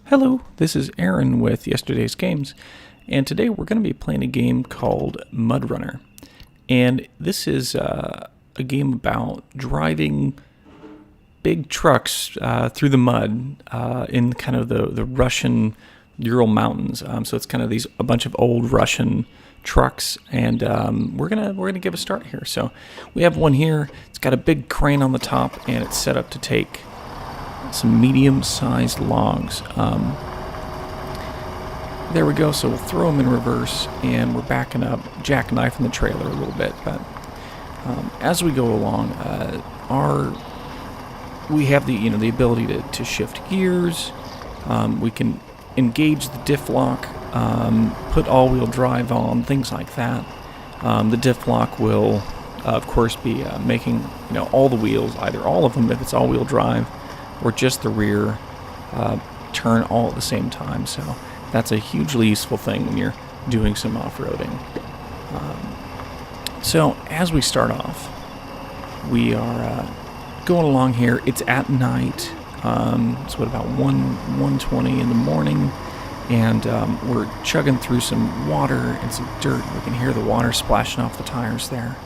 Hello, this is Aaron with Yesterday's Games, and today we're going to be playing a game called Mudrunner. And this is a game about driving big trucks through the mud in kind of the Russian Ural mountains. So it's kind of a bunch of old Russian trucks, and we're gonna give a start here. So we have one here. It's got a big crane on the top, and it's set up to take some medium-sized logs. There we go. So we'll throw them in reverse, and we're backing up, jackknifing the trailer a little bit. But as we go along, we have the ability to shift gears. We can engage the diff lock, put all-wheel drive on, things like that. The diff lock will, of course, be making all the wheels, either all of them if it's all-wheel drive, or just the rear, turn all at the same time. So that's a hugely useful thing when you're doing some off-roading. So as we start off, we are going along here. It's at night. It's about 1:20 in the morning, and we're chugging through some water and some dirt. We can hear the water splashing off the tires there.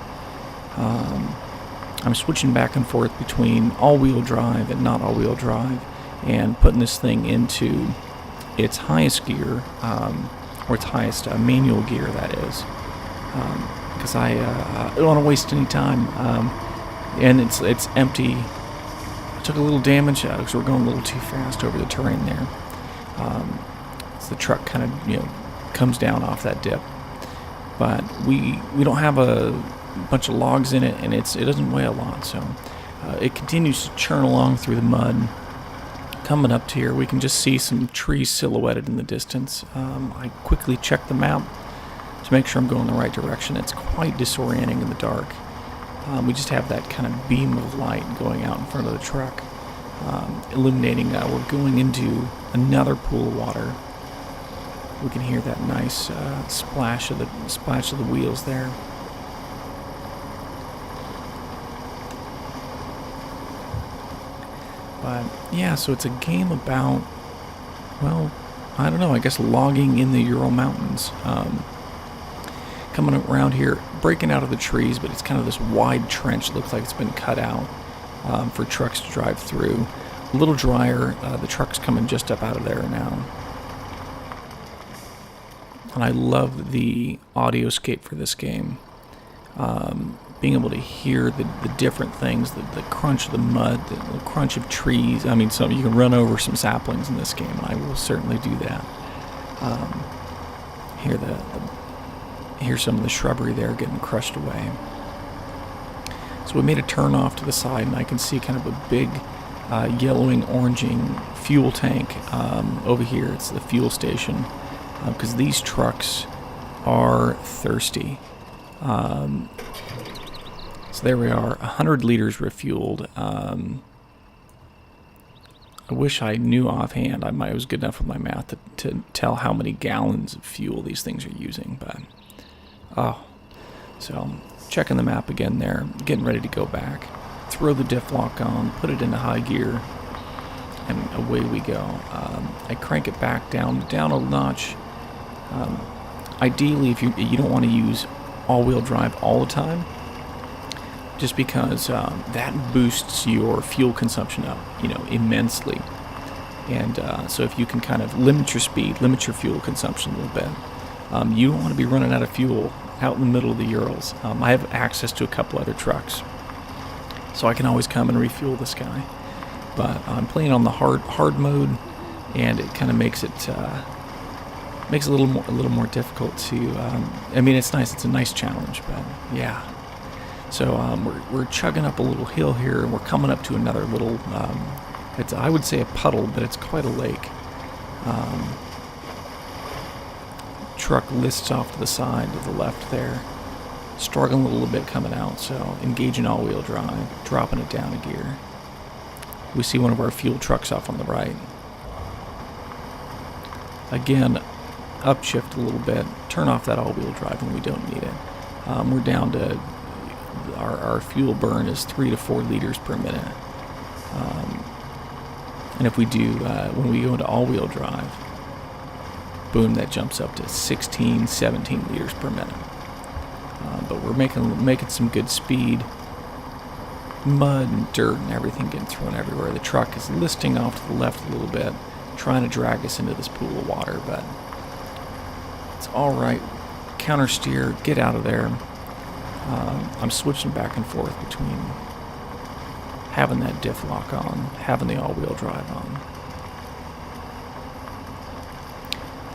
I'm switching back and forth between all-wheel drive and not all-wheel drive, and putting this thing into its highest gear, or its highest manual gear, that is, because I don't want to waste any time. And it's empty. I took a little damage because we're going a little too fast over the terrain there. So the truck kind of comes down off that dip, but we don't have a bunch of logs in it, and it doesn't weigh a lot, so it continues to churn along through the mud. Coming up to here, we can just see some trees silhouetted in the distance. I quickly check the map to make sure I'm going the right direction. It's quite disorienting in the dark. We just have that kind of beam of light going out in front of the truck, illuminating that we're going into another pool of water. We can hear that nice splash of the wheels there. But yeah, so it's a game about, well, I don't know, I guess logging in the Ural Mountains. Coming around here, breaking out of the trees, but it's kind of this wide trench. It looks like it's been cut out for trucks to drive through. A little drier. The truck's coming just up out of there now. And I love the audioscape for this game. Being able to hear the different things, the crunch of the mud, the crunch of trees. I mean, you can run over some saplings in this game, and I will certainly do that. Hear some of the shrubbery there getting crushed away. So we made a turn off to the side, and I can see kind of a big yellowing, oranging fuel tank over here. It's the fuel station, because these trucks are thirsty. So there we are, 100 liters refueled. I wish I knew offhand. I was good enough with my math to tell how many gallons of fuel these things are using. But so checking the map again there, getting ready to go back. Throw the diff lock on, put it into high gear, and away we go. I crank it back down a notch. Ideally, if you don't want to use all-wheel drive all the time, just because that boosts your fuel consumption up, immensely. And so if you can kind of limit your speed, limit your fuel consumption a little bit, you don't want to be running out of fuel out in the middle of the Urals. I have access to a couple other trucks, so I can always come and refuel this guy. But I'm playing on the hard mode, and it kind of makes it a little more difficult to. It's nice. It's a nice challenge, but yeah. So we're chugging up a little hill here, and we're coming up to another little, I would say a puddle, but it's quite a lake. Truck lists off to the side to the left there, struggling a little bit coming out, so engaging all-wheel drive, dropping it down a gear. We see one of our fuel trucks off on the right. Again, upshift a little bit, turn off that all-wheel drive when we don't need it. We're down to our fuel burn is 3 to 4 liters per minute. And if we do, when we go into all-wheel drive, boom, that jumps up to 16, 17 liters per minute. But we're making some good speed. Mud and dirt and everything getting thrown everywhere. The truck is listing off to the left a little bit, trying to drag us into this pool of water, but it's all right. Counter steer, get out of there. I'm switching back and forth between having that diff lock on, having the all-wheel drive on.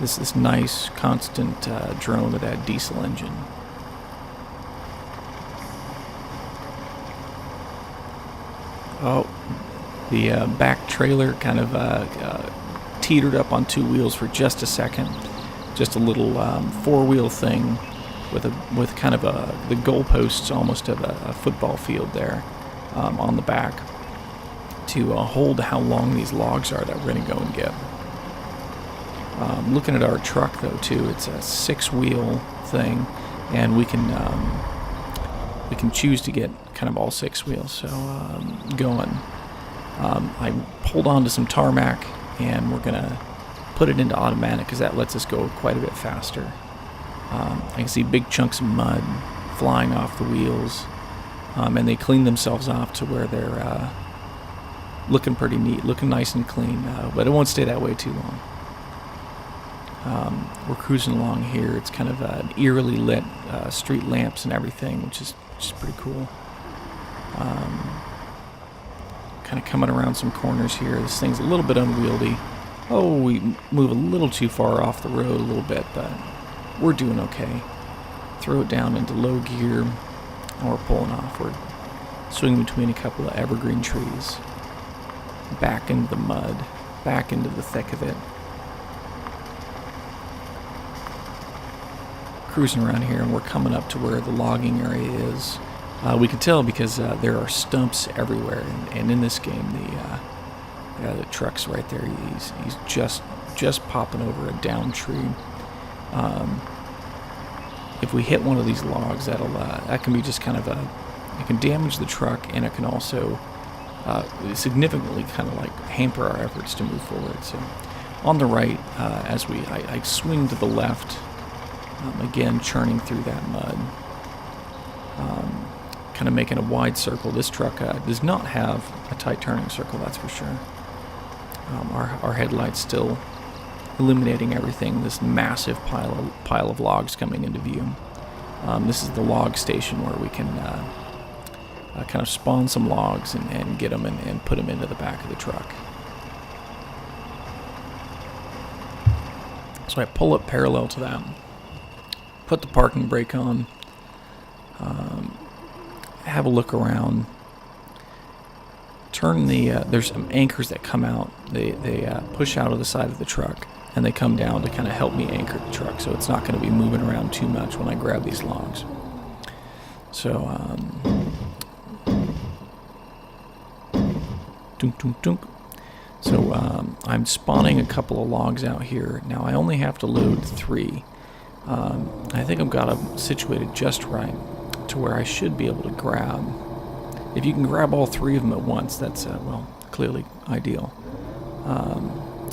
This nice, constant drone of that diesel engine. Oh, the back trailer kind of teetered up on two wheels for just a second. Just a little four-wheel thing with kind of the goalposts almost of a football field there on the back to hold how long these logs are that we're going to go and get. Looking at our truck though too, it's a six-wheel thing, and we can choose to get kind of all six wheels. So going. I pulled onto some tarmac, and we're gonna put it into automatic because that lets us go quite a bit faster. I can see big chunks of mud flying off the wheels, and they clean themselves off to where they're looking pretty neat, looking nice and clean, but it won't stay that way too long. We're cruising along here. It's kind of an eerily lit street lamps and everything, which is pretty cool. Kind of coming around some corners here. This thing's a little bit unwieldy. Oh, we move a little too far off the road a little bit, but we're doing okay. Throw it down into low gear, and we're pulling off. We're swinging between a couple of evergreen trees. Back into the mud, back into the thick of it. Cruising around here, and we're coming up to where the logging area is. We can tell because there are stumps everywhere, and in this game, the truck's right there. He's just popping over a down tree. If we hit one of these logs, that can be just kind of it can damage the truck, and it can also significantly kind of like hamper our efforts to move forward. So on the right, as I swing to the left, again churning through that mud, kind of making a wide circle. This truck does not have a tight turning circle, that's for sure. Our headlights still illuminating everything. This massive pile of logs coming into view. This is the log station where we can kind of spawn some logs and get them and put them into the back of the truck. So I pull up parallel to that, put the parking brake on, have a look around, turn there's some anchors that come out. They push out of the side of the truck, and they come down to kind of help me anchor the truck, so it's not going to be moving around too much when I grab these logs. So, dunk, dunk, dunk. So I'm spawning a couple of logs out here. Now I only have to load 3. I think I've got them situated just right to where I should be able to grab. If you can grab all 3 of them at once, that's, clearly ideal.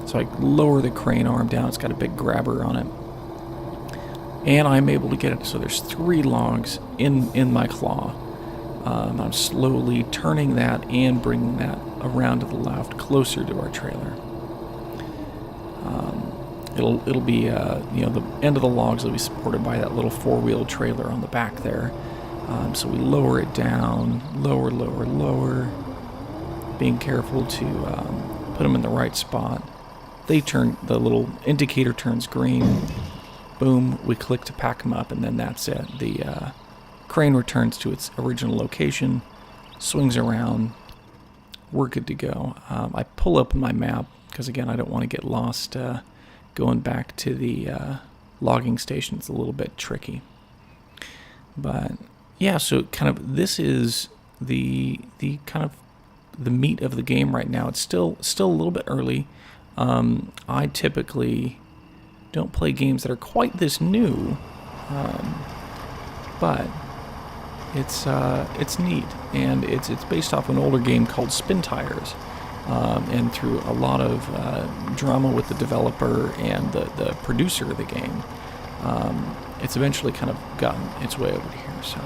So I lower the crane arm down. It's got a big grabber on it. And I'm able to get it. So there's 3 logs in my claw. I'm slowly turning that and bringing that around to the left, closer to our trailer. It'll be, the end of the logs will be supported by that little 4-wheel trailer on the back there. So we lower it down, lower, being careful to put them in the right spot. The little indicator turns green. Boom, we click to pack them up, and then that's it. The crane returns to its original location, swings around, we're good to go. I pull up my map, because again, I don't want to get lost going back to the logging station. It's a little bit tricky. But yeah, so kind of this is the kind of the meat of the game right now. It's still a little bit early. I typically don't play games that are quite this new, but it's neat, and it's based off an older game called Spin Tires, and through a lot of drama with the developer and the producer of the game, it's eventually kind of gotten its way over here. So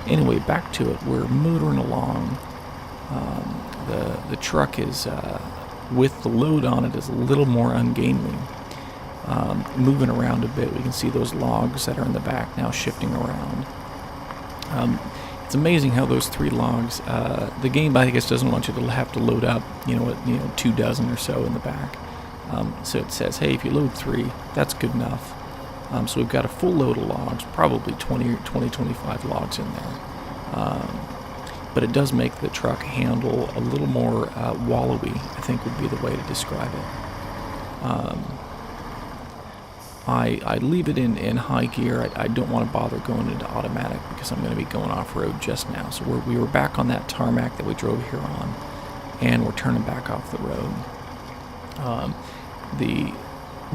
anyway, back to it. We're motoring along. The truck is, with the load on it, is a little more ungainly. Moving around a bit, we can see those logs that are in the back now shifting around. It's amazing how those 3 logs, the game, I guess, doesn't want you to have to load up, 2 dozen or so in the back. So it says, hey, if you load 3, that's good enough. So we've got a full load of logs, probably 25 logs in there. But it does make the truck handle a little more wallowy, I think would be the way to describe it. I leave it in high gear. I don't want to bother going into automatic because I'm going to be going off-road just now. So we were back on that tarmac that we drove here on, and we're turning back off the road. The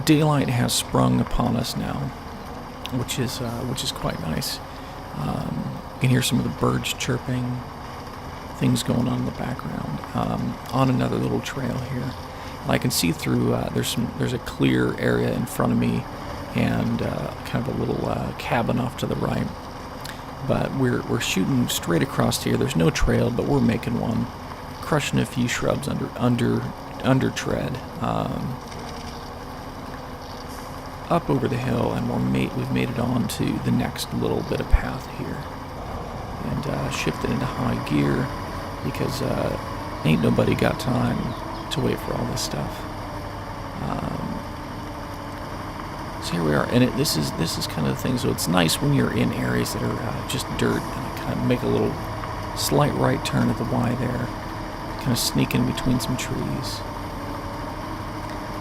daylight has sprung upon us now, which is quite nice. You can hear some of the birds chirping, things going on in the background. On another little trail here, and I can see through. There's a clear area in front of me, and kind of a little cabin off to the right. But we're shooting straight across here. There's no trail, but we're making one, crushing a few shrubs under tread. Up over the hill, and we've made it on to the next little bit of path here, and shifted into high gear because ain't nobody got time to wait for all this stuff. So here we are, and this is kind of the thing. So it's nice when you're in areas that are just dirt, and I kind of make a little slight right turn at the Y there, kind of sneak in between some trees.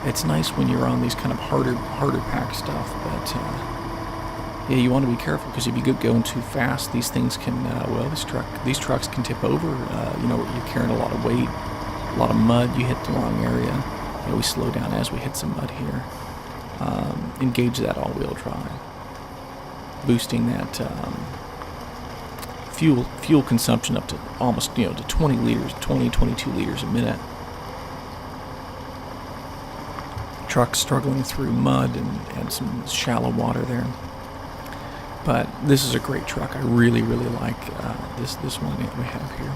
It's nice when you're on these kind of harder pack stuff, but yeah, you want to be careful because if you get going too fast, these things can, these trucks can tip over. You're carrying a lot of weight, a lot of mud. You hit the wrong area. We slow down as we hit some mud here. Engage that all-wheel drive, boosting that fuel consumption up to almost to 22 liters a minute. Truck struggling through mud and some shallow water there. But this is a great truck. I really, really like this one that we have here.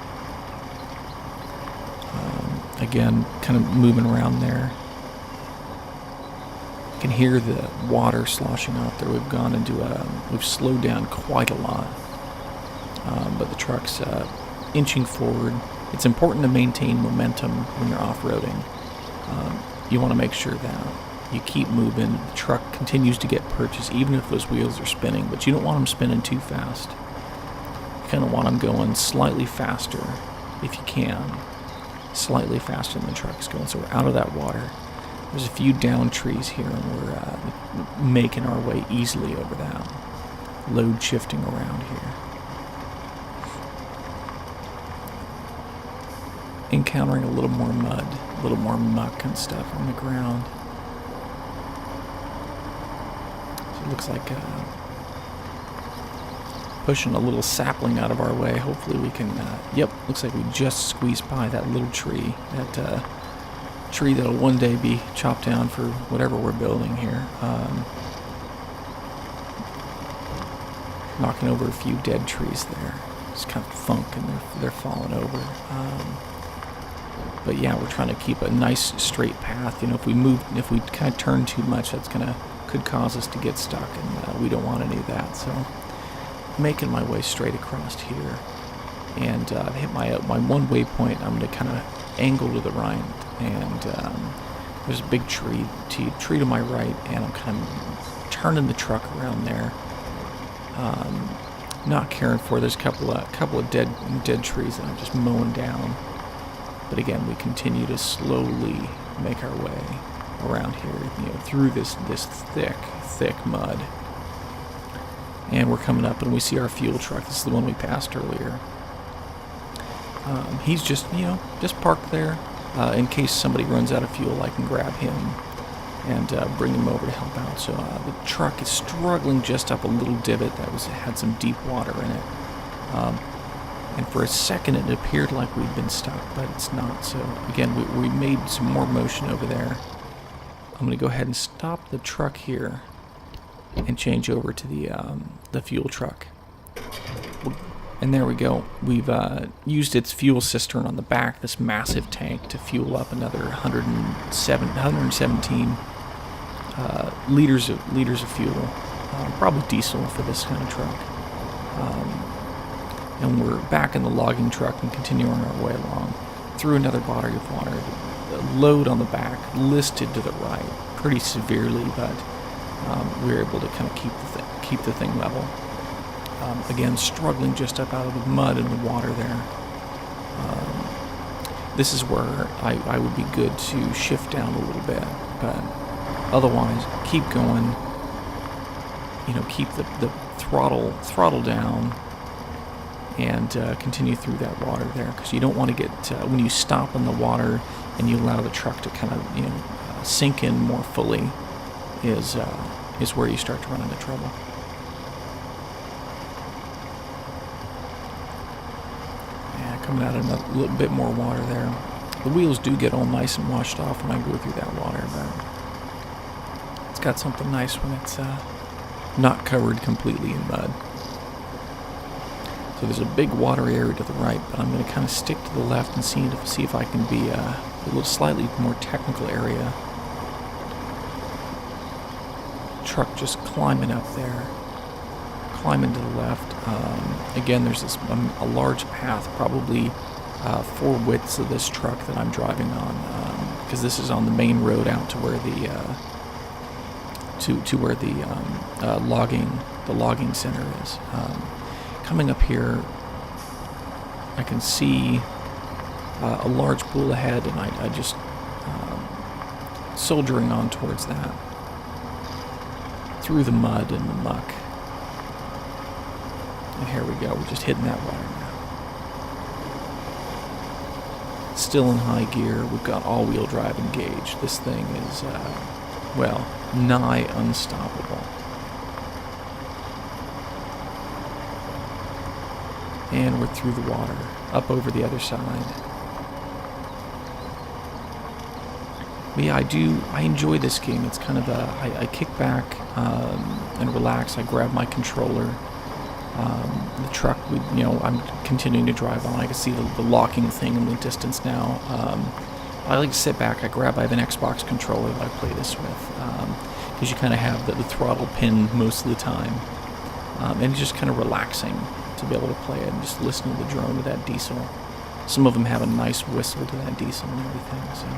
Again, kind of moving around there. You can hear the water sloshing out there. We've slowed down quite a lot. But the truck's inching forward. It's important to maintain momentum when you're off-roading. You want to make sure that you keep moving. The truck continues to get purchase even if those wheels are spinning, but you don't want them spinning too fast. You kind of want them going slightly faster, if you can. Slightly faster than the truck's going. So we're out of that water. There's a few down trees here, and we're making our way easily over that. Load shifting around here. Encountering a little more mud, a little more muck and stuff on the ground. So it looks like pushing a little sapling out of our way. Hopefully we can, looks like we just squeezed by that little tree. That tree that'll one day be chopped down for whatever we're building here. Knocking over a few dead trees there. It's kind of thunk and they're falling over. But yeah, we're trying to keep a nice straight path. If we kind of turn too much, could cause us to get stuck, and we don't want any of that. So, making my way straight across here, and I've hit my one waypoint. I'm going to kind of angle to the right, and there's a big tree to my right, and I'm kind of turning the truck around there. Not caring for. There's a couple of dead trees that I'm just mowing down. But again, we continue to slowly make our way around here, through this thick mud. And we're coming up, and we see our fuel truck. This is the one we passed earlier. He's just parked there. In case somebody runs out of fuel, I can grab him and bring him over to help out. So the truck is struggling just up a little divot that had some deep water in it. And for a second it appeared like we'd been stuck, but it's not. So again, we made some more motion over there. I'm going to go ahead and stop the truck here and change over to the fuel truck. And there we go. We've used its fuel cistern on the back, this massive tank, to fuel up another 117 liters of fuel. Probably diesel for this kind of truck. And we're back in the logging truck and continuing our way along through another body of water. The load on the back listed to the right pretty severely, but we were able to kind of keep the thing level. Again, struggling just up out of the mud and the water there. This is where I would be good to shift down a little bit, but otherwise keep going. Keep the throttle down and continue through that water there, because you don't want to get when you stop in the water and you allow the truck to kind of sink in more fully is where you start to run into trouble. Yeah, coming out of a little bit more water there. The wheels do get all nice and washed off when I go through that water, but it's got something nice when it's not covered completely in mud. So there's a big water area to the right, but I'm going to kind of stick to the left and see if I can be a little slightly more technical area. Truck just climbing up there, climbing to the left. Again, there's a large path, probably 4 widths of this truck that I'm driving on, because this is on the main road out to where the logging center is. Coming up here, I can see a large pool ahead, and I just soldiering on towards that through the mud and the muck. And here we go. We're just hitting that water now. Still in high gear. We've got all-wheel drive engaged. This thing is nigh unstoppable. And we're through the water, up over the other side. But yeah, I enjoy this game. It's kind of I kick back and relax. I grab my controller. The truck, I'm continuing to drive on. I can see the locking thing in the distance now. I like to sit back. I have an Xbox controller that I play this with, because you kind of have the throttle pinned most of the time, and it's just kind of relaxing to be able to play it and just listen to the drone of that diesel. Some of them have a nice whistle to that diesel and everything. So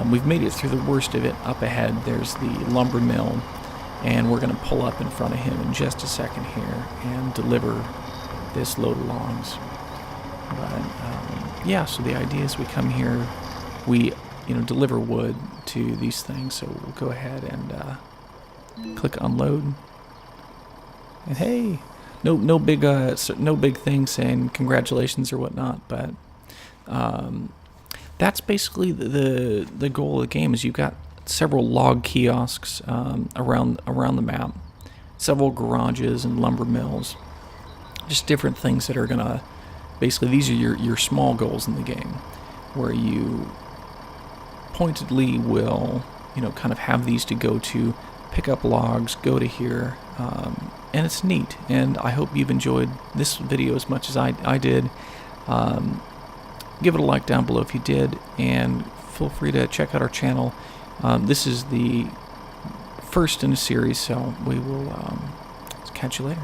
we've made it through the worst of it. Up ahead, there's the lumber mill, and we're going to pull up in front of him in just a second here and deliver this load of logs. But yeah, so the idea is we come here, we deliver wood to these things. So we'll go ahead and click unload, and hey, no big thing saying congratulations or whatnot. But that's basically the goal of the game. Is you've got several log kiosks around the map, several garages and lumber mills, just different things that are gonna basically, these are your small goals in the game, where you pointedly will kind of have these to go to, pick up logs, go to here, and it's neat. And I hope you've enjoyed this video as much as I did. Give it a like down below if you did, and feel free to check out our channel. This is the first in a series, so we will catch you later.